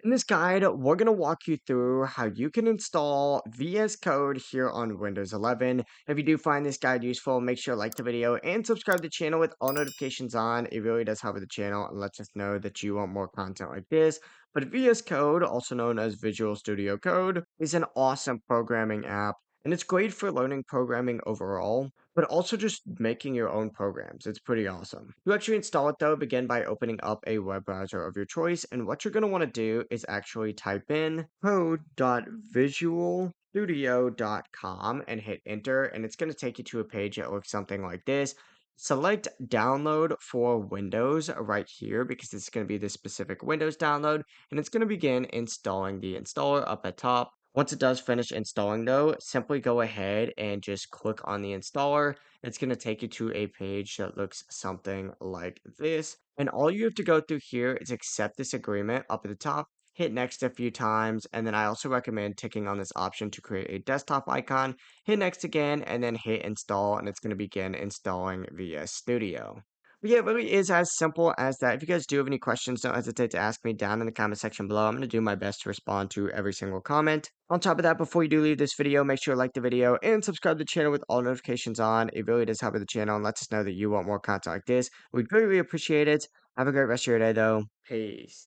In this guide, we're going to walk you through how you can install VS Code here on Windows 11. If you do find this guide useful, make sure to like the video and subscribe to the channel with all notifications on. It really does help with the channel and lets us know that you want more content like this. But VS Code, also known as Visual Studio Code, is an awesome programming app and it's great for learning programming overall, but also just making your own programs. It's pretty awesome. To actually install it though, begin by opening up a web browser of your choice. And what you're going to want to do is actually type in code.visualstudio.com and hit enter. And it's going to take you to a page that looks something like this. Select download for Windows right here because it's going to be this specific Windows download and it's going to begin installing the installer up at top. Once it does finish installing though, simply go ahead and just click on the installer. It's going to take you to a page that looks something like this. And all you have to go through here is accept this agreement up at the top, hit next a few times, and then I also recommend ticking on this option to create a desktop icon. Hit next again, and then hit install, and it's going to begin installing VS Studio. But yeah, it really is as simple as that. If you guys do have any questions, don't hesitate to ask me down in the comment section below. I'm going to do my best to respond to every single comment. On top of that, before you do leave this video, make sure to like the video and subscribe to the channel with all notifications on. It really does help with the channel and lets us know that you want more content like this. We'd really appreciate it. Have a great rest of your day, though. Peace.